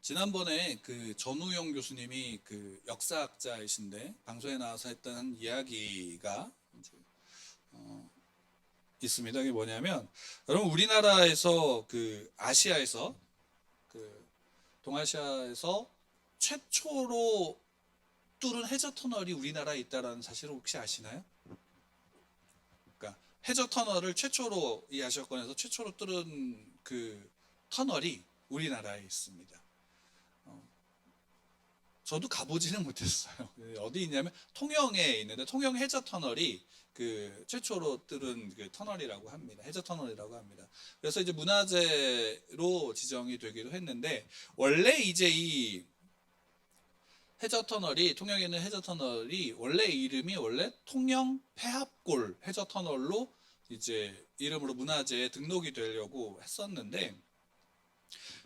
지난번에 그 전우영 교수님이 그 역사학자이신데 방송에 나와서 했던 이야기가 이제 있습니다. 이게 뭐냐면, 여러분 우리나라에서 그 아시아에서 그 동아시아에서 최초로 뚫은 해저 터널이 우리나라에 있다라는 사실을 혹시 아시나요? 그러니까 해저 터널을 최초로, 이 아시아권에서 최초로 뚫은 그 터널이 우리나라에 있습니다. 저도 가보지는 못했어요. 어디 있냐면 통영에 있는데, 통영 해저 터널이 그 최초로 뚫은 그 터널이라고 합니다. 해저 터널이라고 합니다. 그래서 이제 문화재로 지정이 되기도 했는데, 원래 이제 이 해저 터널이, 통영에 있는 해저 터널이 원래 이름이 원래 통영 폐합골 해저 터널로 이제 이름으로 문화재에 등록이 되려고 했었는데,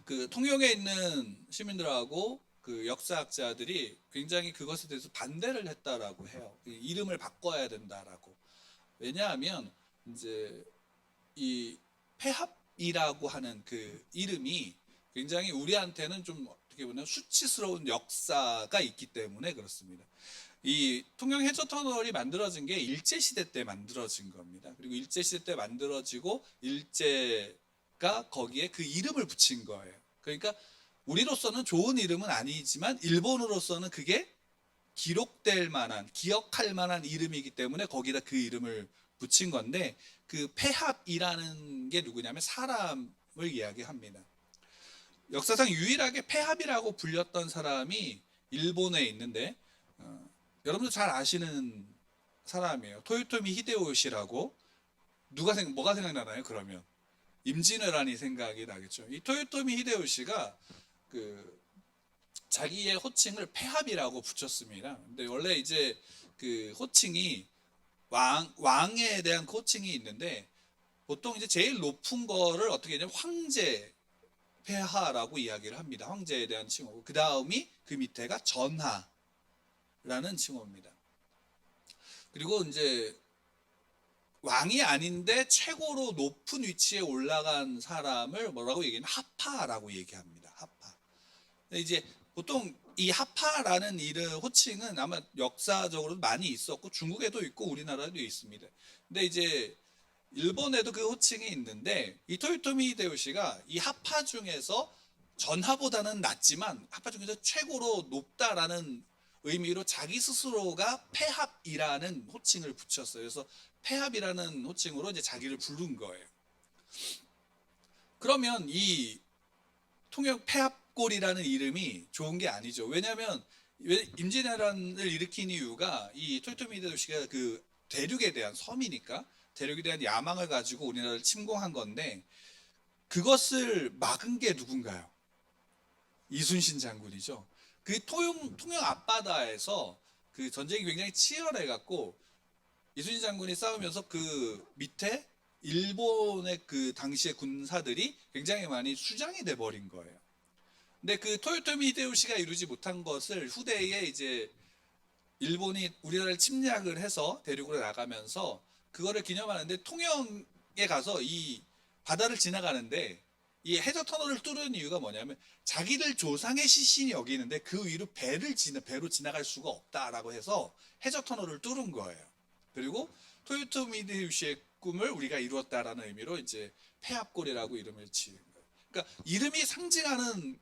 그 통영에 있는 시민들하고 그 역사학자들이 굉장히 그것에 대해서 반대를 했다라고 해요. 이름을 바꿔야 된다라고. 왜냐하면 이제 이 폐합이라고 하는 그 이름이 굉장히 우리한테는 좀 어떻게 보면 수치스러운 역사가 있기 때문에 그렇습니다. 이 통영 해저 터널이 만들어진 게 일제 시대 때 만들어진 겁니다. 그리고 일제 시대 때 만들어지고 일제가 거기에 그 이름을 붙인 거예요. 그러니까 우리로서는 좋은 이름은 아니지만 일본으로서는 그게 기록될 만한, 기억할 만한 이름이기 때문에 거기다 그 이름을 붙인 건데, 그 폐합이라는 게 누구냐면 사람을 이야기합니다. 역사상 유일하게 폐합이라고 불렸던 사람이 일본에 있는데, 여러분들 잘 아시는 사람이에요. 토요토미 히데요시라고. 뭐가 생각나나요? 그러면 임진왜란이 생각이 나겠죠. 이 토요토미 히데요시가 그 자기의 호칭을 폐합이라고 붙였습니다. 근데 원래 이제 그 호칭이 왕에 대한 호칭이 있는데, 보통 이제 제일 높은 거를 어떻게 하냐면 황제 폐하라고 이야기를 합니다. 황제에 대한 칭호고, 그 다음이 그 밑에가 전하라는 칭호입니다. 그리고 이제 왕이 아닌데 최고로 높은 위치에 올라간 사람을 뭐라고 얘기하면 하파라고 얘기합니다. 하파. 이제 보통 이 하파라는 이름 호칭은 아마 역사적으로 많이 있었고 중국에도 있고 우리나라에도 있습니다. 근데 이제 일본에도 그 호칭이 있는데, 이 토요토미 히데요시가 이 하파 중에서 전하보다는 낮지만 하파 중에서 최고로 높다라는 의미로 자기 스스로가 폐합이라는 호칭을 붙였어요. 그래서 폐합이라는 호칭으로 이제 자기를 부른 거예요. 그러면 이 통영 폐합골이라는 이름이 좋은 게 아니죠. 왜냐하면 임진왜란을 일으킨 이유가 이 토요토미 히데요시가 그 대륙에 대한, 섬이니까 대륙에 대한 야망을 가지고 우리나라를 침공한 건데, 그것을 막은 게 누군가요? 이순신 장군이죠. 그 통영 앞바다에서 그 전쟁이 굉장히 치열해 갖고 이순신 장군이 싸우면서 그 밑에 일본의 그 당시의 군사들이 굉장히 많이 수장이 돼 버린 거예요. 근데 그 토요토미 히데요시가 이루지 못한 것을 후대에 이제 일본이 우리나라를 침략을 해서 대륙으로 나가면서 그거를 기념하는데, 통영에 가서 이 바다를 지나가는데 이 해저 터널을 뚫은 이유가 뭐냐면, 자기들 조상의 시신이 여기 있는데 그 위로 배로 지나갈 수가 없다라고 해서 해저 터널을 뚫은 거예요. 그리고 토요토미 히데요시의 꿈을 우리가 이루었다라는 의미로 이제 폐합골이라고 이름을 지은 거예요. 그러니까 이름이 상징하는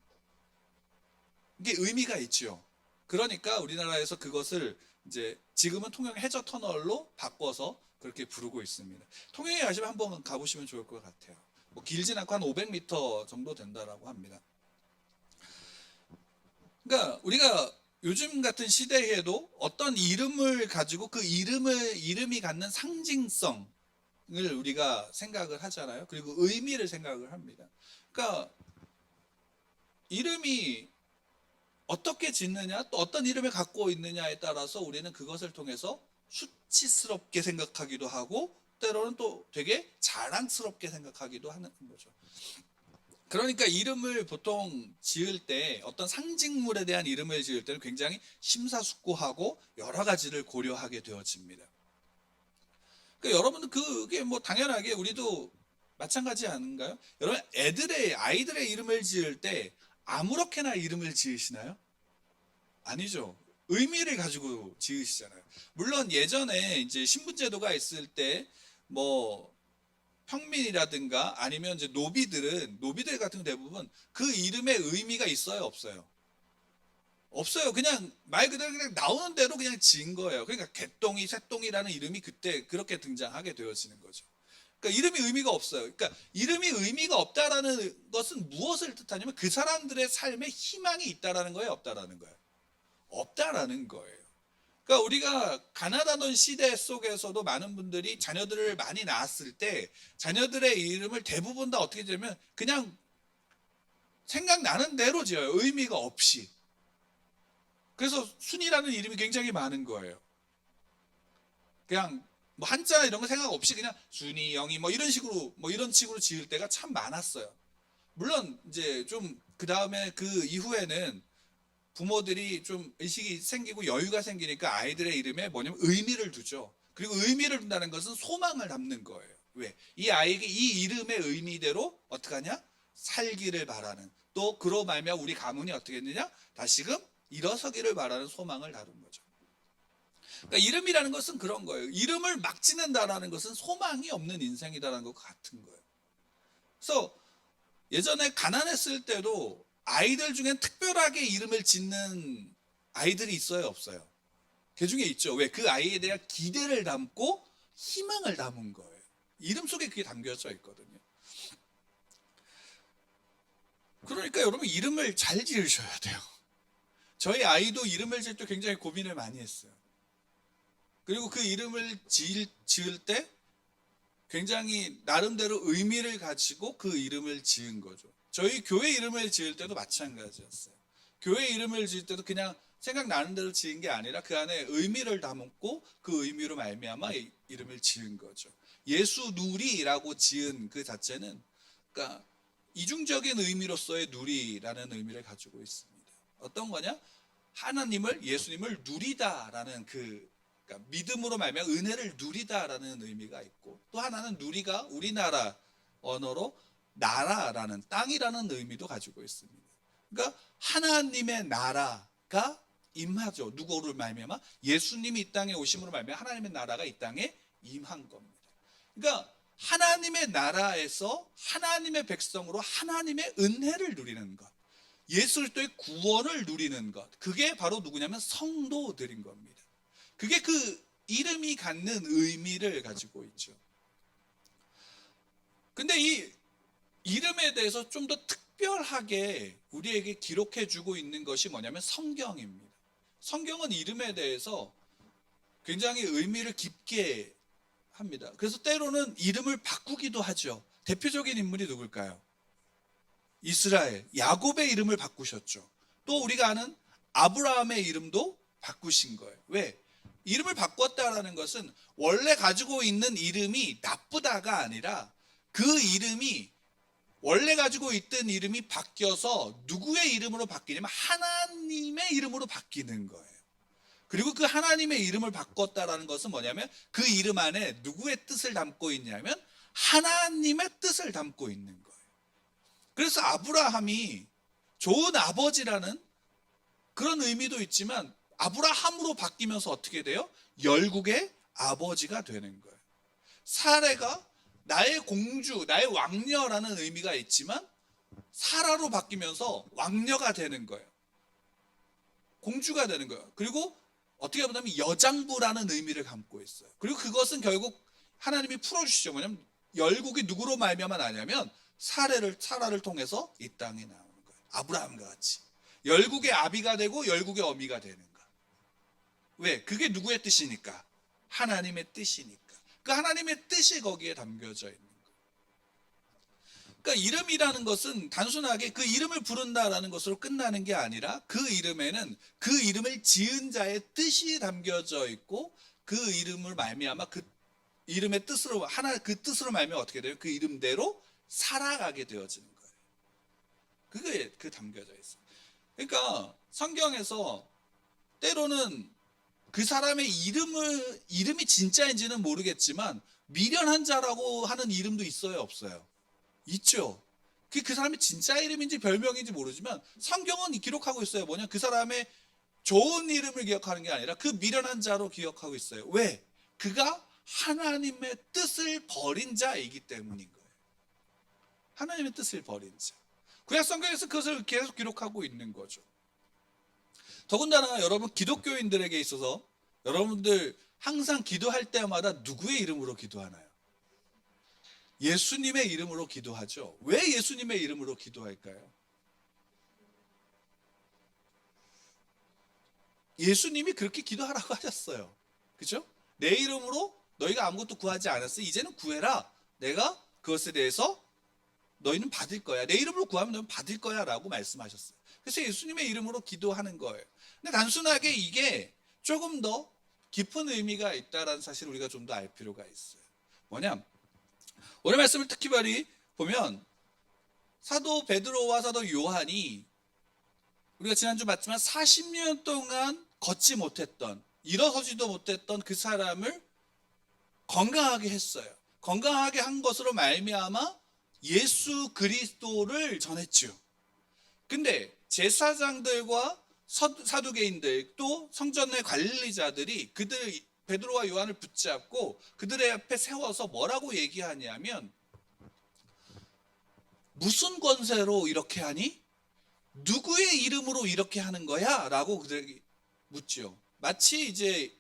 게 의미가 있죠. 그러니까 우리나라에서 그것을 이제 지금은 통영 해저 터널로 바꿔서 그렇게 부르고 있습니다. 통영에 가시면 한번 가보시면 좋을 것 같아요. 뭐 길진 않고 한 500m 정도 된다라고 합니다. 그러니까 우리가 요즘 같은 시대에도 어떤 이름을 가지고 그 이름이 갖는 상징성을 우리가 생각을 하잖아요. 그리고 의미를 생각을 합니다. 그러니까 이름이 어떻게 짓느냐, 또 어떤 이름을 갖고 있느냐에 따라서 우리는 그것을 통해서 수치스럽게 생각하기도 하고, 때로는 또 되게 자랑스럽게 생각하기도 하는 거죠. 그러니까 이름을 보통 지을 때, 어떤 상징물에 대한 이름을 지을 때는 굉장히 심사숙고하고 여러 가지를 고려하게 되어집니다. 그러니까 여러분들 그게 뭐 당연하게 우리도 마찬가지 아닌가요? 여러분 아이들의 이름을 지을 때 아무렇게나 이름을 지으시나요? 아니죠. 의미를 가지고 지으시잖아요. 물론 예전에 이제 신분제도가 있을 때 뭐 평민이라든가 아니면 이제 노비들 같은 대부분 그 이름에 의미가 있어요, 없어요? 없어요. 그냥 말 그대로 그냥 나오는 대로 그냥 지은 거예요. 그러니까 개똥이, 새똥이라는 이름이 그때 그렇게 등장하게 되어지는 거죠. 그러니까 이름이 의미가 없어요. 그러니까 이름이 의미가 없다라는 것은 무엇을 뜻하냐면 그 사람들의 삶에 희망이 있다라는 거예요, 없다라는 거예요. 없다라는 거예요. 그러니까 우리가 가난하던 시대 속에서도 많은 분들이 자녀들을 많이 낳았을 때 자녀들의 이름을 대부분 다 어떻게 되면 그냥 생각나는 대로 지어요. 의미가 없이. 그래서 순이라는 이름이 굉장히 많은 거예요. 그냥 뭐 한자 이런 거 생각 없이 그냥 순이, 영이 뭐 이런 식으로 지을 때가 참 많았어요. 물론 이제 좀 그 다음에 그 이후에는 부모들이 좀 의식이 생기고 여유가 생기니까 아이들의 이름에 뭐냐면 의미를 두죠. 그리고 의미를 둔다는 것은 소망을 담는 거예요. 왜? 이 아이에게 이 이름의 의미대로 어떻게 하냐? 살기를 바라는. 또 그로 말미암아 우리 가문이 어떻게 했느냐? 다시금 일어서기를 바라는 소망을 다룬 거죠. 그러니까 이름이라는 것은 그런 거예요. 이름을 막 짓는다라는 것은 소망이 없는 인생이다라는 것 같은 거예요. 그래서 예전에 가난했을 때도 아이들 중엔 특별하게 이름을 짓는 아이들이 있어요, 없어요? 그 중에 있죠. 왜? 그 아이에 대한 기대를 담고 희망을 담은 거예요. 이름 속에 그게 담겨져 있거든요. 그러니까 여러분 이름을 잘 지으셔야 돼요. 저희 아이도 이름을 지을 때 굉장히 고민을 많이 했어요. 그리고 그 이름을 지을 때 굉장히 나름대로 의미를 가지고 그 이름을 지은 거죠. 저희 교회 이름을 지을 때도 마찬가지였어요. 교회 이름을 지을 때도 그냥 생각나는 대로 지은 게 아니라 그 안에 의미를 담고 그 의미로 말미암아 이름을 지은 거죠. 예수 누리라고 지은 그 자체는 그러니까 이중적인 의미로서의 누리라는 의미를 가지고 있습니다. 어떤 거냐? 하나님을 예수님을 누리다라는 그러니까 믿음으로 말미암아 은혜를 누리다라는 의미가 있고 또 하나는 누리가 우리나라 언어로 나라라는 땅이라는 의미도 가지고 있습니다. 그러니까 하나님의 나라가 임하죠. 누구를 말미암아? 예수님이 이 땅에 오심으로 말미암아 하나님의 나라가 이 땅에 임한 겁니다. 그러니까 하나님의 나라에서 하나님의 백성으로 하나님의 은혜를 누리는 것, 예수 그리스도의 구원을 누리는 것, 그게 바로 누구냐면 성도들인 겁니다. 그게 그 이름이 갖는 의미를 가지고 있죠. 근데 이 이름에 대해서 좀 더 특별하게 우리에게 기록해주고 있는 것이 뭐냐면 성경입니다. 성경은 이름에 대해서 굉장히 의미를 깊게 합니다. 그래서 때로는 이름을 바꾸기도 하죠. 대표적인 인물이 누굴까요? 이스라엘, 야곱의 이름을 바꾸셨죠. 또 우리가 아는 아브라함의 이름도 바꾸신 거예요. 왜? 이름을 바꿨다라는 것은 원래 가지고 있는 이름이 나쁘다가 아니라 그 이름이 원래 가지고 있던 이름이 바뀌어서 누구의 이름으로 바뀌냐면 하나님의 이름으로 바뀌는 거예요. 그리고 그 하나님의 이름을 바꿨다라는 것은 뭐냐면 그 이름 안에 누구의 뜻을 담고 있냐면 하나님의 뜻을 담고 있는 거예요. 그래서 아브라함이 좋은 아버지라는 그런 의미도 있지만 아브라함으로 바뀌면서 어떻게 돼요? 열국의 아버지가 되는 거예요. 사레가 나의 공주, 나의 왕녀라는 의미가 있지만 사라로 바뀌면서 왕녀가 되는 거예요. 공주가 되는 거예요. 그리고 어떻게 보면 여장부라는 의미를 담고 있어요. 그리고 그것은 결국 하나님이 풀어주시죠. 뭐냐면 열국이 누구로 말미암아 나냐면 사라를 통해서 이 땅에 나오는 거예요. 아브라함과 같이 열국의 아비가 되고 열국의 어미가 되는 거. 왜? 그게 누구의 뜻이니까? 하나님의 뜻이니까. 그 하나님의 뜻이 거기에 담겨져 있는 거예요. 그러니까 이름이라는 것은 단순하게 그 이름을 부른다라는 것으로 끝나는 게 아니라 그 이름에는 그 이름을 지은 자의 뜻이 담겨져 있고 그 이름을 말미암아 그 이름의 뜻으로 그 뜻으로 말미암아 어떻게 돼요? 그 이름대로 살아가게 되어지는 거예요. 그게 담겨져 있어요. 그러니까 성경에서 때로는 그 사람의 이름이 진짜인지는 모르겠지만 미련한 자라고 하는 이름도 있어요, 없어요? 있죠. 그 사람의 진짜 이름인지 별명인지 모르지만 성경은 기록하고 있어요. 뭐냐? 그 사람의 좋은 이름을 기억하는 게 아니라 그 미련한 자로 기억하고 있어요. 왜? 그가 하나님의 뜻을 버린 자이기 때문인 거예요. 하나님의 뜻을 버린 자. 구약 성경에서 그것을 계속 기록하고 있는 거죠. 더군다나 여러분 기독교인들에게 있어서 여러분들 항상 기도할 때마다 누구의 이름으로 기도하나요? 예수님의 이름으로 기도하죠. 왜 예수님의 이름으로 기도할까요? 예수님이 그렇게 기도하라고 하셨어요. 그죠? 내 이름으로 너희가 아무것도 구하지 않았어. 이제는 구해라. 내가 그것에 대해서 너희는 받을 거야. 내 이름으로 구하면 너희는 받을 거야 라고 말씀하셨어요. 그래서 예수님의 이름으로 기도하는 거예요. 근데 단순하게 이게 조금 더 깊은 의미가 있다는 사실을 우리가 좀 더 알 필요가 있어요. 뭐냐? 오늘 말씀을 특히 보면 사도 베드로와 사도 요한이 우리가 지난주 봤지만 40년 동안 걷지 못했던, 일어서지도 못했던 그 사람을 건강하게 했어요. 건강하게 한 것으로 말미암아 예수 그리스도를 전했죠. 근데 제사장들과 사두개인들 또 성전의 관리자들이 그들 베드로와 요한을 붙잡고 그들의 앞에 세워서 뭐라고 얘기하냐면 무슨 권세로 이렇게 하니? 누구의 이름으로 이렇게 하는 거야? 라고 그들에게 묻죠. 마치 이제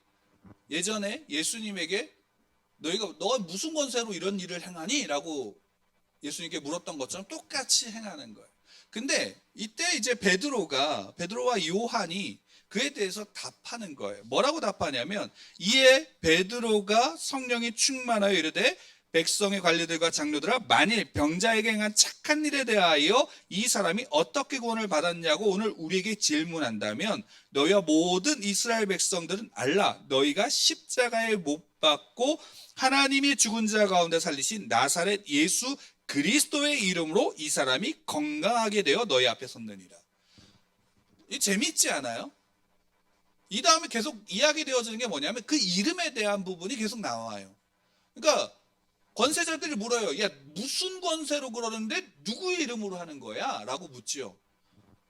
예전에 예수님에게 너 무슨 권세로 이런 일을 행하니? 라고 예수님께 물었던 것처럼 똑같이 행하는 거예요. 근데 이때 이제 베드로와 요한이 그에 대해서 답하는 거예요. 뭐라고 답하냐면 이에 베드로가 성령이 충만하여 이르되 백성의 관리들과 장로들아 만일 병자에게 행한 착한 일에 대하여 이 사람이 어떻게 구원을 받았냐고 오늘 우리에게 질문한다면 너희와 모든 이스라엘 백성들은 알라 너희가 십자가에 못 박고 하나님이 죽은 자 가운데 살리신 나사렛 예수 그리스도의 이름으로 이 사람이 건강하게 되어 너희 앞에 섰느니라. 이 재밌지 않아요? 이 다음에 계속 이야기되어지는 게 뭐냐면 그 이름에 대한 부분이 계속 나와요. 그러니까 권세자들이 물어요. 야, 무슨 권세로 그러는데 누구의 이름으로 하는 거야? 라고 묻지요.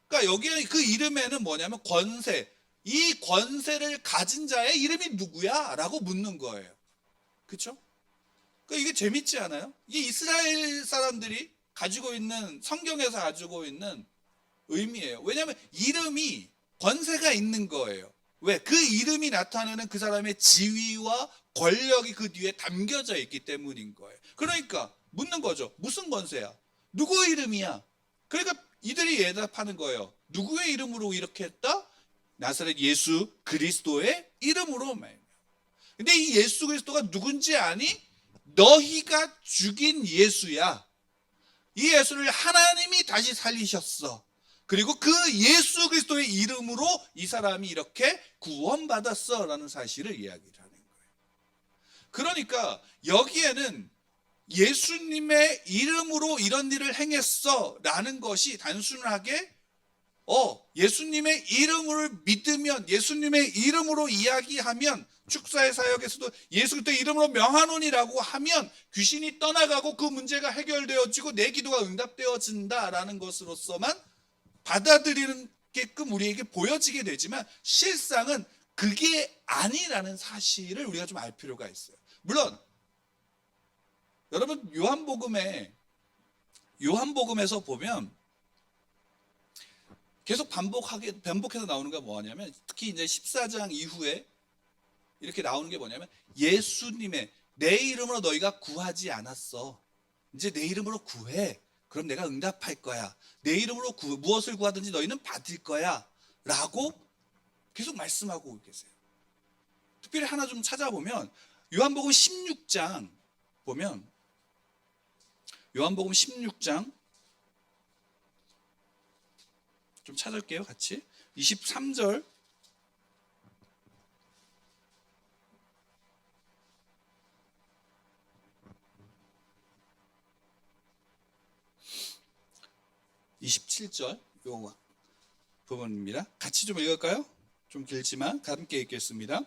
그러니까 여기에 그 이름에는 뭐냐면 권세, 이 권세를 가진 자의 이름이 누구야? 라고 묻는 거예요. 그렇죠? 그러니까 이게 재밌지 않아요? 이게 이스라엘 사람들이 가지고 있는, 성경에서 가지고 있는 의미예요. 왜냐하면 이름이 권세가 있는 거예요. 왜? 그 이름이 나타내는 그 사람의 지위와 권력이 그 뒤에 담겨져 있기 때문인 거예요. 그러니까 묻는 거죠. 무슨 권세야? 누구의 이름이야? 그러니까 이들이 대답하는 거예요. 누구의 이름으로 이렇게 했다? 나사렛 예수 그리스도의 이름으로 말이에요. 근데 이 예수 그리스도가 누군지 아니? 너희가 죽인 예수야. 이 예수를 하나님이 다시 살리셨어. 그리고 그 예수 그리스도의 이름으로 이 사람이 이렇게 구원받았어 라는 사실을 이야기를 하는 거예요. 그러니까 여기에는 예수님의 이름으로 이런 일을 행했어 라는 것이 단순하게 예수님의 이름을 믿으면 예수님의 이름으로 이야기하면 축사의 사역에서도 예수 그리스도의 이름으로 명하노니라고 하면 귀신이 떠나가고 그 문제가 해결되어지고 내 기도가 응답되어진다라는 것으로서만 받아들이게끔 우리에게 보여지게 되지만 실상은 그게 아니라는 사실을 우리가 좀 알 필요가 있어요. 물론 여러분 요한복음에서 보면 계속 반복해서 나오는 게 뭐냐면 특히 이제 14장 이후에 이렇게 나오는 게 뭐냐면 예수님의 내 이름으로 너희가 구하지 않았어. 이제 내 이름으로 구해. 그럼 내가 응답할 거야. 내 이름으로 무엇을 구하든지 너희는 받을 거야. 라고 계속 말씀하고 계세요. 특별히 하나 좀 찾아보면 요한복음 16장 보면 요한복음 16장 좀 찾을게요. 같이 23절 27절 요 부분입니다. 같이 좀 읽을까요? 좀 길지만 함께 읽겠습니다.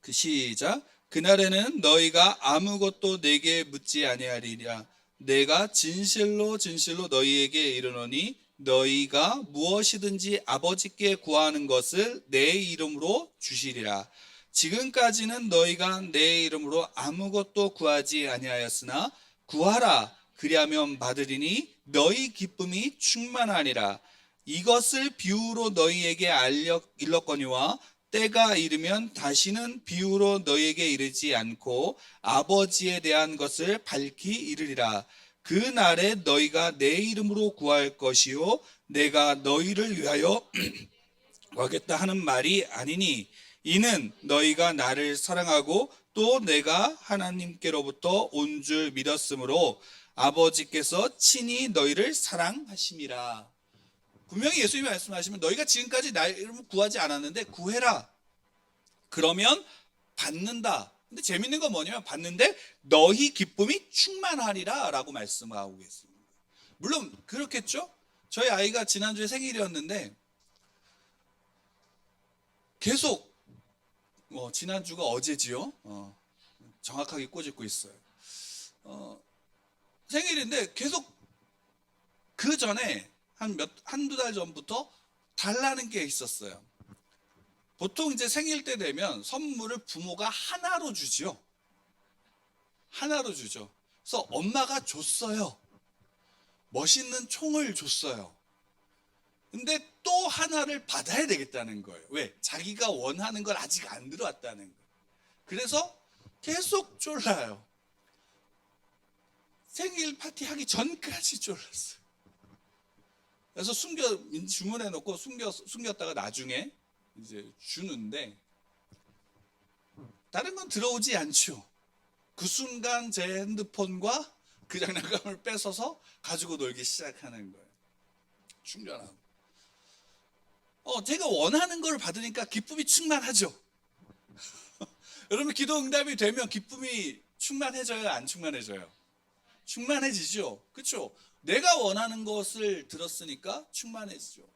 시작. 그날에는 너희가 아무것도 내게 묻지 아니하리라. 내가 진실로 진실로 너희에게 이르노니 너희가 무엇이든지 아버지께 구하는 것을 내 이름으로 주시리라. 지금까지는 너희가 내 이름으로 아무것도 구하지 아니하였으나 구하라 그리하면 받으리니 너희 기쁨이 충만하리라. 이것을 비유로 너희에게 일렀거니와 때가 이르면 다시는 비유로 너희에게 이르지 않고 아버지에 대한 것을 밝히 이르리라. 그 날에 너희가 내 이름으로 구할 것이요 내가 너희를 위하여 구하겠다 하는 말이 아니니 이는 너희가 나를 사랑하고 또 내가 하나님께로부터 온 줄 믿었으므로 아버지께서 친히 너희를 사랑하심이라. 분명히 예수님이 말씀하시면 너희가 지금까지 나의 이름을 구하지 않았는데 구해라. 그러면 받는다. 근데 재밌는 건 뭐냐면 받는데 너희 기쁨이 충만하리라 라고 말씀하고 계십니다. 물론 그렇겠죠. 저희 아이가 지난주에 생일이었는데 계속 지난주가 어제지요. 정확하게 꼬집고 있어요. 생일인데 계속 그 전에 한두 달 전부터 달라는 게 있었어요. 보통 이제 생일 때 되면 선물을 부모가 하나로 주지요. 하나로 주죠. 그래서 엄마가 줬어요. 멋있는 총을 줬어요. 근데 또 하나를 받아야 되겠다는 거예요. 왜? 자기가 원하는 걸 아직 안 들어왔다는 거예요. 그래서 계속 쫄라요. 생일 파티 하기 전까지 쫄랐어요. 그래서 주문해 놓고 숨겼다가 나중에 이제 주는데 다른 건 들어오지 않죠. 그 순간 제 핸드폰과 그 장난감을 뺏어서 가지고 놀기 시작하는 거예요. 충전하고. 제가 원하는 걸 받으니까 기쁨이 충만하죠. 여러분 기도 응답이 되면 기쁨이 충만해져요? 안 충만해져요? 충만해지죠. 그렇죠? 내가 원하는 것을 들었으니까 충만해지죠.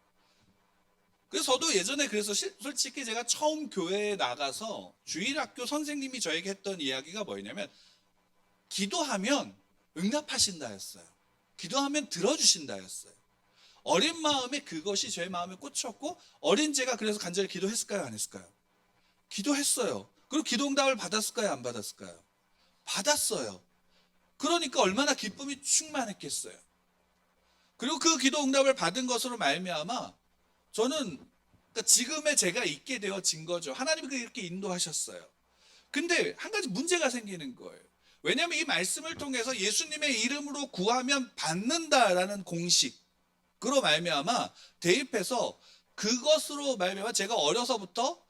그래서 저도 예전에 그래서 솔직히 제가 처음 교회에 나가서 주일학교 선생님이 저에게 했던 이야기가 뭐냐면 기도하면 응답하신다였어요. 기도하면 들어주신다였어요. 어린 마음에 그것이 제 마음에 꽂혔고 어린 제가 그래서 간절히 기도했을까요? 안 했을까요? 기도했어요. 그리고 기도 응답을 받았을까요? 안 받았을까요? 받았어요. 그러니까 얼마나 기쁨이 충만했겠어요. 그리고 그 기도 응답을 받은 것으로 말미암아 저는 그러니까 지금의 제가 있게 되어진 거죠. 하나님이 그렇게 인도하셨어요. 근데 한 가지 문제가 생기는 거예요. 왜냐하면 이 말씀을 통해서 예수님의 이름으로 구하면 받는다라는 공식으로 말미암아 대입해서 그것으로 말미암아 제가 어려서부터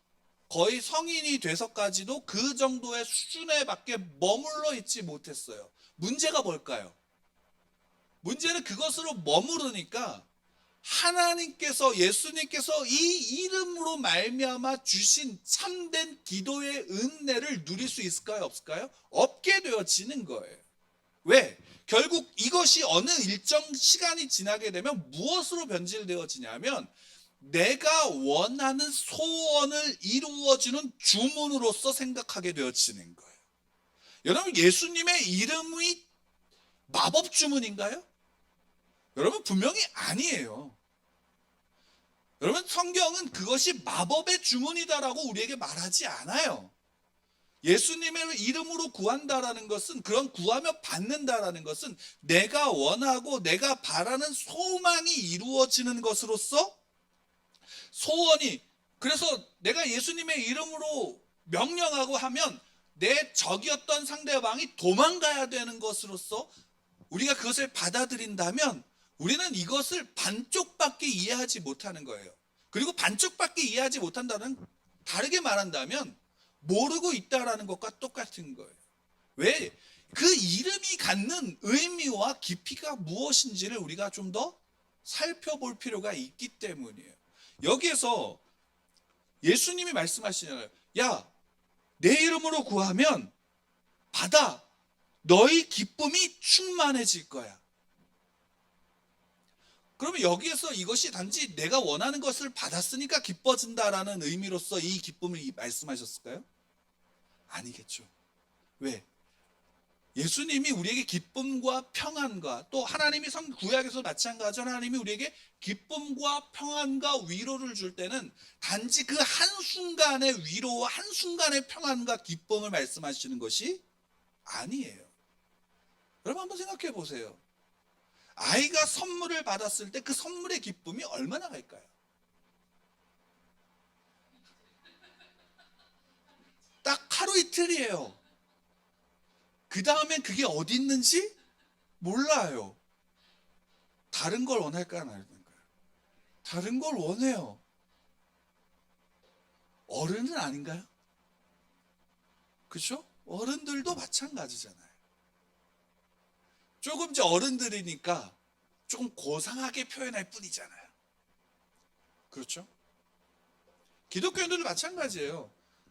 거의 성인이 돼서까지도 그 정도의 수준에 밖에 머물러 있지 못했어요. 문제가 뭘까요? 문제는 그것으로 머무르니까 하나님께서 예수님께서 이 이름으로 말미암아 주신 참된 기도의 은혜를 누릴 수 있을까요? 없을까요? 없게 되어지는 거예요. 왜? 결국 이것이 어느 일정 시간이 지나게 되면 무엇으로 변질되어지냐면 내가 원하는 소원을 이루어주는 주문으로서 생각하게 되어지는 거예요. 여러분 예수님의 이름이 마법 주문인가요? 여러분 분명히 아니에요. 여러분 성경은 그것이 마법의 주문이다라고 우리에게 말하지 않아요. 예수님의 이름으로 구한다라는 것은 그런 구하며 받는다라는 것은 내가 원하고 내가 바라는 소망이 이루어지는 것으로서 소원이 그래서 내가 예수님의 이름으로 명령하고 하면 내 적이었던 상대방이 도망가야 되는 것으로서 우리가 그것을 받아들인다면 우리는 이것을 반쪽밖에 이해하지 못하는 거예요. 그리고 반쪽밖에 이해하지 못한다는 다르게 말한다면 모르고 있다라는 것과 똑같은 거예요. 왜? 그 이름이 갖는 의미와 깊이가 무엇인지를 우리가 좀 더 살펴볼 필요가 있기 때문이에요. 여기에서 예수님이 말씀하시잖아요. 야, 내 이름으로 구하면 받아. 너희 기쁨이 충만해질 거야. 그러면 여기에서 이것이 단지 내가 원하는 것을 받았으니까 기뻐진다라는 의미로서 이 기쁨을 말씀하셨을까요? 아니겠죠. 왜? 예수님이 우리에게 기쁨과 평안과, 또 하나님이 구약에서 마찬가지로 하나님이 우리에게 기쁨과 평안과 위로를 줄 때는 단지 그 한순간의 위로와 한순간의 평안과 기쁨을 말씀하시는 것이 아니에요. 여러분 한번 생각해 보세요. 아이가 선물을 받았을 때 그 선물의 기쁨이 얼마나 갈까요? 딱 하루 이틀이에요. 그 다음엔 그게 어디 있는지 몰라요. 다른 걸 원할까요? 안 할까요? 다른 걸 원해요. 어른은 아닌가요? 그렇죠? 어른들도 마찬가지잖아요. 조금 이제 어른들이니까 조금 고상하게 표현할 뿐이잖아요. 그렇죠? 기독교인들도 마찬가지예요.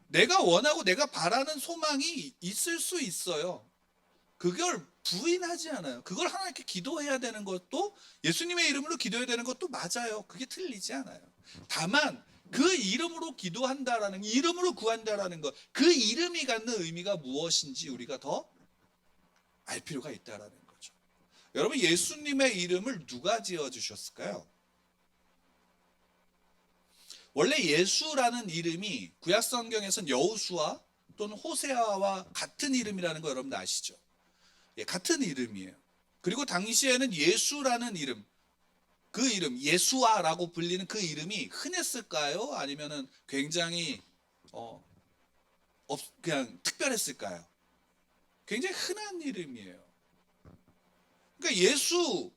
내가 원하고 내가 바라는 소망이 있을 수 있어요. 그걸 부인하지 않아요. 그걸 하나님께 기도해야 되는 것도, 예수님의 이름으로 기도해야 되는 것도 맞아요. 그게 틀리지 않아요. 다만 그 이름으로 기도한다라는, 이름으로 구한다라는 것, 그 이름이 갖는 의미가 무엇인지 우리가 더 알 필요가 있다라는 거죠. 여러분, 예수님의 이름을 누가 지어주셨을까요? 원래 예수라는 이름이 구약 성경에서는 여호수아 또는 호세아와 같은 이름이라는 거 여러분들 아시죠? 예, 같은 이름이에요. 그리고 당시에는 예수라는 이름, 그 이름 예수아라고 불리는 그 이름이 흔했을까요? 아니면은 굉장히 그냥 특별했을까요? 굉장히 흔한 이름이에요. 그러니까 예수라고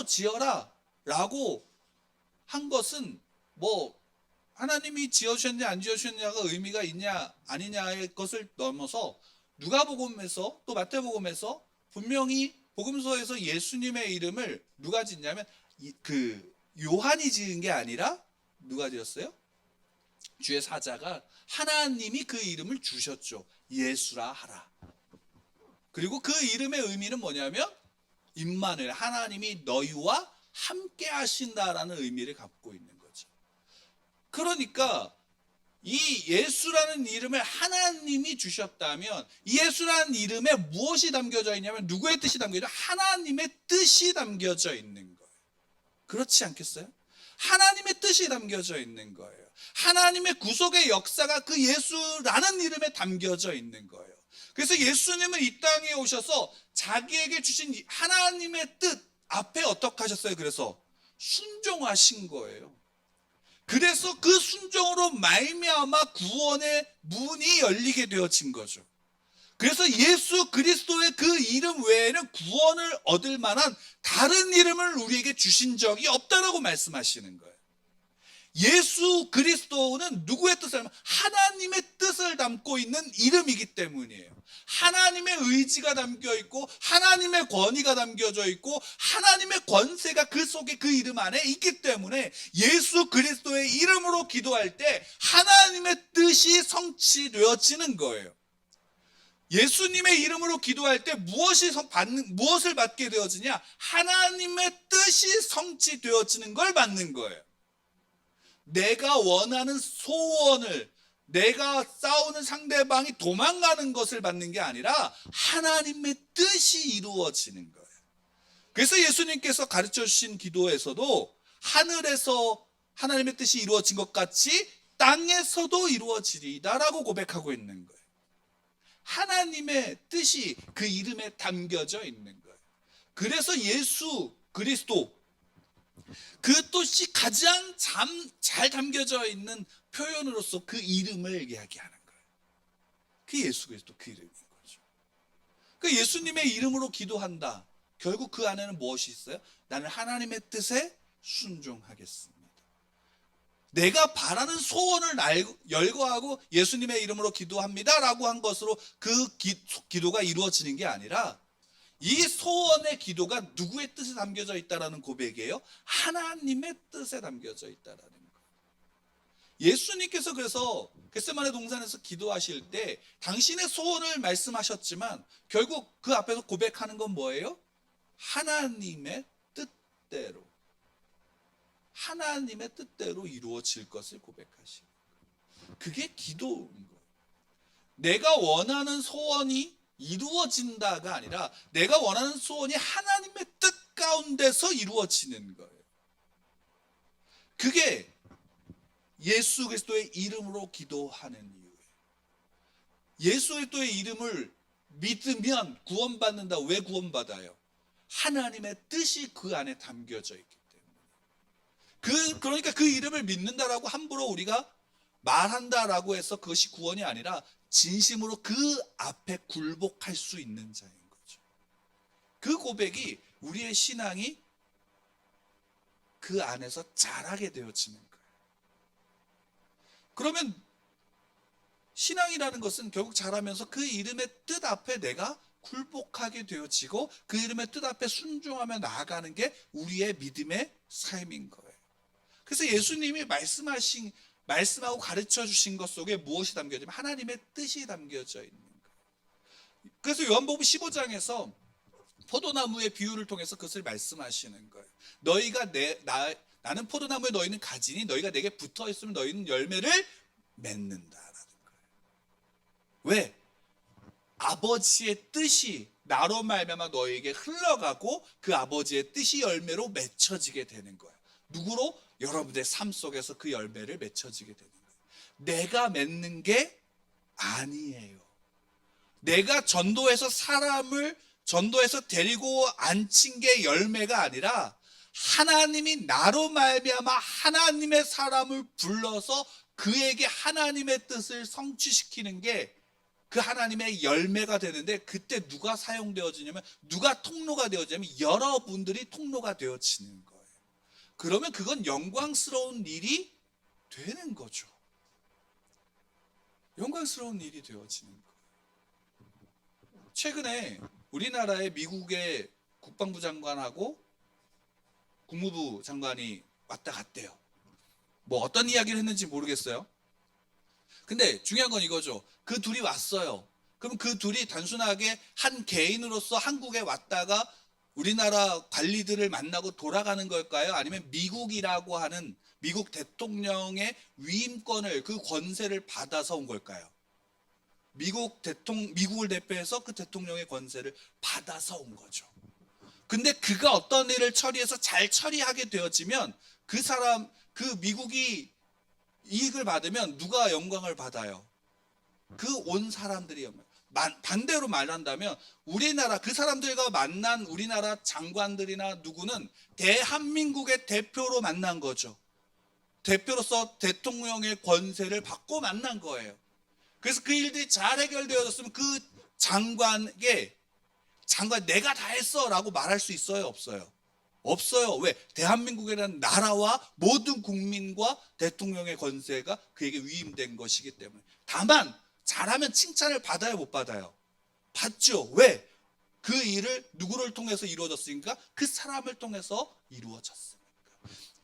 지어라 라고 한 것은 뭐 하나님이 지어주셨냐 안 지어주셨냐가 의미가 있냐 아니냐의 것을 넘어서 누가복음에서 또 마태복음에서 분명히 복음서에서 예수님의 이름을 누가 짓냐면 그 요한이 지은 게 아니라 누가 지었어요? 주의 사자가 하나님이 그 이름을 주셨죠. 예수라 하라. 그리고 그 이름의 의미는 뭐냐면 임마누엘, 하나님이 너희와 함께 하신다라는 의미를 갖고 있는 거죠. 그러니까 이 예수라는 이름을 하나님이 주셨다면 이 예수라는 이름에 무엇이 담겨져 있냐면 누구의 뜻이 담겨져 있냐? 하나님의 뜻이 담겨져 있는 거예요. 그렇지 않겠어요? 하나님의 뜻이 담겨져 있는 거예요. 하나님의 구속의 역사가 그 예수라는 이름에 담겨져 있는 거예요. 그래서 예수님은 이 땅에 오셔서 자기에게 주신 하나님의 뜻 앞에 어떻게 하셨어요? 그래서 순종하신 거예요. 그래서 그 순종으로 말미암아 구원의 문이 열리게 되어진 거죠. 그래서 예수 그리스도의 그 이름 외에는 구원을 얻을 만한 다른 이름을 우리에게 주신 적이 없다라고 말씀하시는 거예요. 예수 그리스도는 누구의 뜻을 담고 하나님의 뜻을 담고 있는 이름이기 때문이에요. 하나님의 의지가 담겨 있고 하나님의 권위가 담겨져 있고 하나님의 권세가 그 속에 그 이름 안에 있기 때문에 예수 그리스도의 이름으로 기도할 때 하나님의 뜻이 성취되어지는 거예요. 예수님의 이름으로 기도할 때 무엇을 받게 되어지냐? 하나님의 뜻이 성취되어지는 걸 받는 거예요. 내가 원하는 소원을, 내가 싸우는 상대방이 도망가는 것을 받는 게 아니라 하나님의 뜻이 이루어지는 거예요. 그래서 예수님께서 가르쳐 주신 기도에서도 하늘에서 하나님의 뜻이 이루어진 것 같이 땅에서도 이루어지리다라고 고백하고 있는 거예요. 하나님의 뜻이 그 이름에 담겨져 있는 거예요. 그래서 예수 그리스도, 그 뜻이 가장 잘 담겨져 있는 표현으로서 그 이름을 이야기하는 거예요. 그 예수 그리스도 그 이름인 거죠. 그 예수님의 이름으로 기도한다. 결국 그 안에는 무엇이 있어요? 나는 하나님의 뜻에 순종하겠습니다. 내가 바라는 소원을 열거하고 예수님의 이름으로 기도합니다 라고 한 것으로 그 기도가 이루어지는 게 아니라 이 소원의 기도가 누구의 뜻에 담겨져 있다라는 고백이에요? 하나님의 뜻에 담겨져 있다라는 거예요. 예수님께서 그래서 겟세마네 동산에서 기도하실 때 당신의 소원을 말씀하셨지만 결국 그 앞에서 고백하는 건 뭐예요? 하나님의 뜻대로, 하나님의 뜻대로 이루어질 것을 고백하시는 거예요. 그게 기도인 거예요. 내가 원하는 소원이 이루어진다가 아니라 내가 원하는 소원이 하나님의 뜻 가운데서 이루어지는 거예요. 그게 예수 그리스도의 이름으로 기도하는 이유예요. 예수 그리스도의 이름을 믿으면 구원받는다. 왜 구원받아요? 하나님의 뜻이 그 안에 담겨져 있기 때문에. 그러니까 그 이름을 믿는다라고 함부로 우리가 말한다라고 해서 그것이 구원이 아니라 진심으로 그 앞에 굴복할 수 있는 자인 거죠. 그 고백이 우리의 신앙이 그 안에서 자라게 되어지는 거예요. 그러면 신앙이라는 것은 결국 자라면서 그 이름의 뜻 앞에 내가 굴복하게 되어지고 그 이름의 뜻 앞에 순종하며 나아가는 게 우리의 믿음의 삶인 거예요. 그래서 예수님이 말씀하고 가르쳐 주신 것 속에 무엇이 담겨져 있냐면 하나님의 뜻이 담겨져 있는 거예요. 그래서 요한복음 15장에서 포도나무의 비유를 통해서 그것을 말씀하시는 거예요. 나는 포도나무에 너희는 가지니 너희가 내게 붙어 있으면 너희는 열매를 맺는다라는 거예요. 왜? 아버지의 뜻이 나로 말미암아 너희에게 흘러가고 그 아버지의 뜻이 열매로 맺혀지게 되는 거예요. 누구로? 여러분의 삶 속에서 그 열매를 맺혀지게 되는 거예요. 내가 맺는 게 아니에요. 내가 전도해서 데리고 앉힌 게 열매가 아니라 하나님이 나로 말미암아 하나님의 사람을 불러서 그에게 하나님의 뜻을 성취시키는 게 그 하나님의 열매가 되는데, 그때 누가 사용되어지냐면, 누가 통로가 되어지냐면 여러분들이 통로가 되어지는 거예요. 그러면 그건 영광스러운 일이 되는 거죠. 영광스러운 일이 되어지는 거예요. 최근에 우리나라의 미국의 국방부 장관하고 국무부 장관이 왔다 갔대요. 뭐 어떤 이야기를 했는지 모르겠어요. 근데 중요한 건 이거죠. 그 둘이 왔어요. 그럼 그 둘이 단순하게 한 개인으로서 한국에 왔다가 우리나라 관리들을 만나고 돌아가는 걸까요? 아니면 미국이라고 하는 미국 대통령의 위임권을, 그 권세를 받아서 온 걸까요? 미국을 대표해서 그 대통령의 권세를 받아서 온 거죠. 근데 그가 어떤 일을 처리해서 잘 처리하게 되어지면 그 미국이 이익을 받으면 누가 영광을 받아요? 그 온 사람들이 영광. 반대로 말한다면 그 사람들과 만난 우리나라 장관들이나 누구는 대한민국의 대표로 만난 거죠. 대표로서 대통령의 권세를 받고 만난 거예요. 그래서 그 일들이 잘 해결되어졌으면 그 장관 내가 다 했어 라고 말할 수 있어요? 없어요? 없어요. 왜? 대한민국이라는 나라와 모든 국민과 대통령의 권세가 그에게 위임된 것이기 때문에. 다만 잘하면 칭찬을 받아요, 못 받아요? 받죠. 왜? 그 일을 누구를 통해서 이루어졌으니까? 그 사람을 통해서 이루어졌으니까.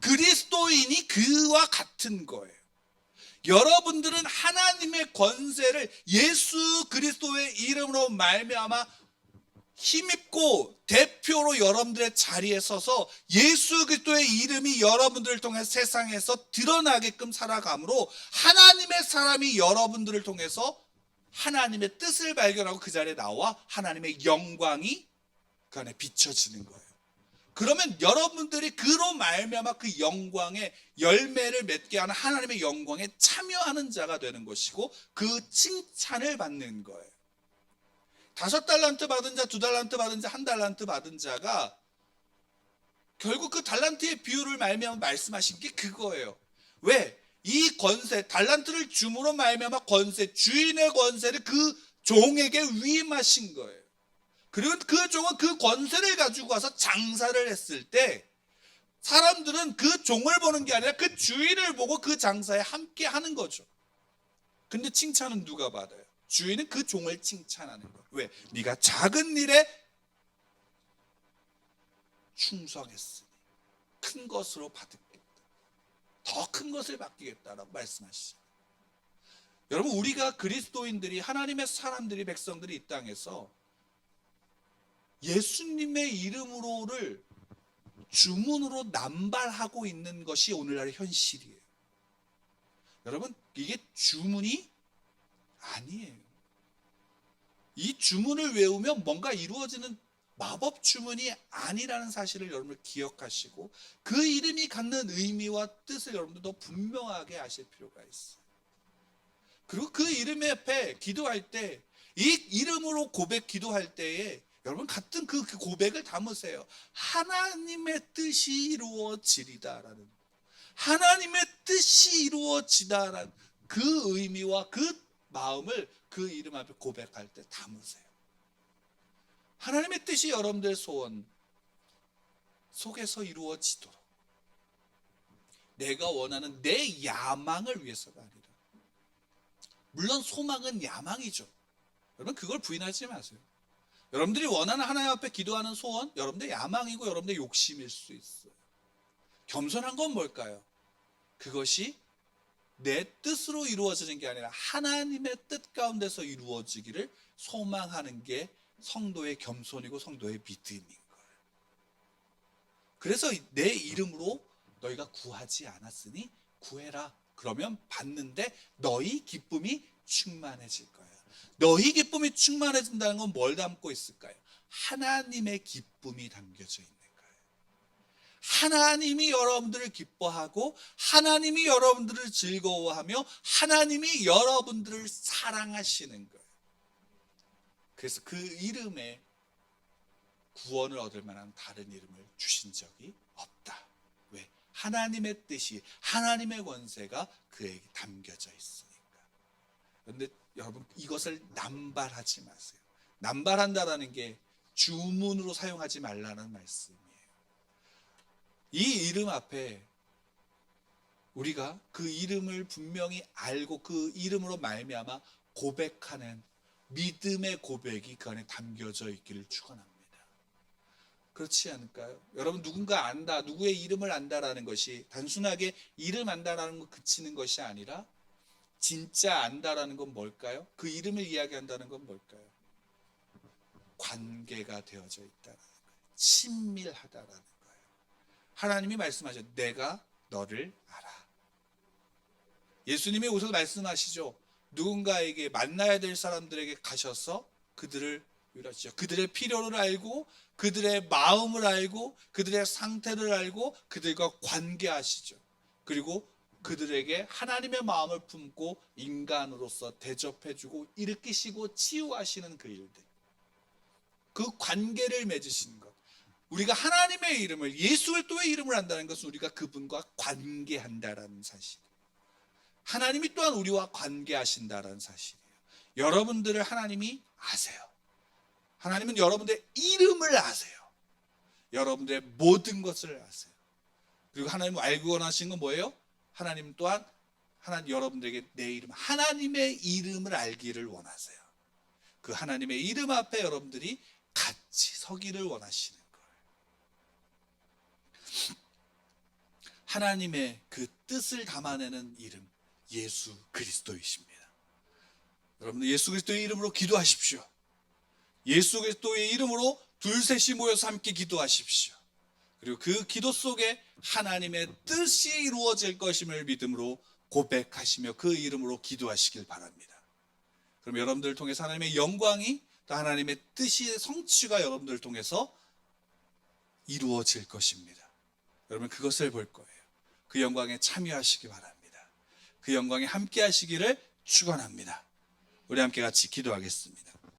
그리스도인이 그와 같은 거예요. 여러분들은 하나님의 권세를 예수 그리스도의 이름으로 말미암아 힘입고 대표로 여러분들의 자리에 서서 예수 그리스도의 이름이 여러분들을 통해 세상에서 드러나게끔 살아가므로 하나님의 사람이 여러분들을 통해서 하나님의 뜻을 발견하고 그 자리에 나와 하나님의 영광이 그 안에 비춰지는 거예요. 그러면 여러분들이 그로 말미암아 그 영광의 열매를 맺게 하는 하나님의 영광에 참여하는 자가 되는 것이고 그 칭찬을 받는 거예요. 5달란트 받은 자, 2달란트 받은 자, 1달란트 받은 자가 결국 그 달란트의 비율을 말미암아 말씀하신 게 그거예요. 왜? 이 권세, 달란트를 줌으로 말미암아 주인의 권세를 그 종에게 위임하신 거예요. 그리고 그 종은 그 권세를 가지고 와서 장사를 했을 때 사람들은 그 종을 보는 게 아니라 그 주인을 보고 그 장사에 함께 하는 거죠. 근데 칭찬은 누가 받아요? 주인은 그 종을 칭찬하는 거예요. 왜? 네가 작은 일에 충성했으니 큰 것으로 받겠다. 더 큰 것을 받기겠다라고 말씀하시죠. 여러분, 우리가 그리스도인들이, 하나님의 사람들이, 백성들이 이 땅에서 예수님의 이름으로를 주문으로 남발하고 있는 것이 오늘날의 현실이에요. 여러분, 이게 주문이 아니에요. 이 주문을 외우면 뭔가 이루어지는 마법 주문이 아니라는 사실을 여러분들 기억하시고 그 이름이 갖는 의미와 뜻을 여러분들 더 분명하게 아실 필요가 있어요. 그리고 그 이름 앞에 기도할 때 이 이름으로 고백 기도할 때에 여러분 같은 그 고백을 담으세요. 하나님의 뜻이 이루어지리다라는, 하나님의 뜻이 이루어지다라는 그 의미와 그 마음을 그 이름 앞에 고백할 때 담으세요. 하나님의 뜻이 여러분들의 소원 속에서 이루어지도록, 내가 원하는 내 야망을 위해서가 아니라, 물론 소망은 야망이죠. 여러분 그걸 부인하지 마세요. 여러분들이 원하는 하나님 앞에 기도하는 소원, 여러분들의 야망이고 여러분들의 욕심일 수 있어요. 겸손한 건 뭘까요? 그것이 내 뜻으로 이루어지는 게 아니라 하나님의 뜻 가운데서 이루어지기를 소망하는 게 성도의 겸손이고 성도의 믿음인 거예요. 그래서 내 이름으로 너희가 구하지 않았으니 구해라. 그러면 받는데 너희 기쁨이 충만해질 거예요. 너희 기쁨이 충만해진다는 건 뭘 담고 있을까요? 하나님의 기쁨이 담겨져 있는 거예요. 하나님이 여러분들을 기뻐하고 하나님이 여러분들을 즐거워하며 하나님이 여러분들을 사랑하시는 거예요. 그래서 그 이름에 구원을 얻을 만한 다른 이름을 주신 적이 없다. 왜? 하나님의 뜻이, 하나님의 권세가 그에게 담겨져 있으니까. 그런데 여러분 이것을 남발하지 마세요. 남발한다라는 게 주문으로 사용하지 말라는 말씀이에요. 이 이름 앞에 우리가 그 이름을 분명히 알고 그 이름으로 말미암아 고백하는 믿음의 고백이 그 안에 담겨져 있기를 축원합니다. 그렇지 않을까요? 여러분 누군가 안다, 누구의 이름을 안다라는 것이 단순하게 이름 안다라는 것 그치는 것이 아니라 진짜 안다라는 건 뭘까요? 그 이름을 이야기한다는 건 뭘까요? 관계가 되어져 있다는 거예요. 친밀하다라는 거예요. 하나님이 말씀하셔, 내가 너를 알아. 예수님이 오셔서 말씀하시죠. 누군가에게 만나야 될 사람들에게 가셔서 그들을 위로하시죠. 그들의 필요를 알고 그들의 마음을 알고 그들의 상태를 알고 그들과 관계하시죠. 그리고 그들에게 하나님의 마음을 품고 인간으로서 대접해주고 일으키시고 치유하시는 그 일들, 그 관계를 맺으시는 것. 우리가 하나님의 이름을, 예수 그리스도의 이름을 안다는 것은 우리가 그분과 관계한다라는 사실, 하나님이 또한 우리와 관계하신다라는 사실이에요. 여러분들을 하나님이 아세요. 하나님은 여러분들의 이름을 아세요. 여러분들의 모든 것을 아세요. 그리고 하나님은 알고 원하시는 건 뭐예요? 하나님 또한 하나님 여러분들에게 내 이름, 하나님의 이름을 알기를 원하세요. 그 하나님의 이름 앞에 여러분들이 같이 서기를 원하시는 거예요. 하나님의 그 뜻을 담아내는 이름, 예수 그리스도이십니다. 여러분들 예수 그리스도의 이름으로 기도하십시오. 예수 그리스도의 이름으로 둘셋이 모여서 함께 기도하십시오. 그리고 그 기도 속에 하나님의 뜻이 이루어질 것임을 믿음으로 고백하시며 그 이름으로 기도하시길 바랍니다. 그럼 여러분들을 통해서 하나님의 영광이, 또 하나님의 뜻이 성취가 여러분들을 통해서 이루어질 것입니다. 여러분 그것을 볼 거예요. 그 영광에 참여하시기 바랍니다. 그 영광에 함께 하시기를 축원합니다. 우리 함께 같이 기도하겠습니다.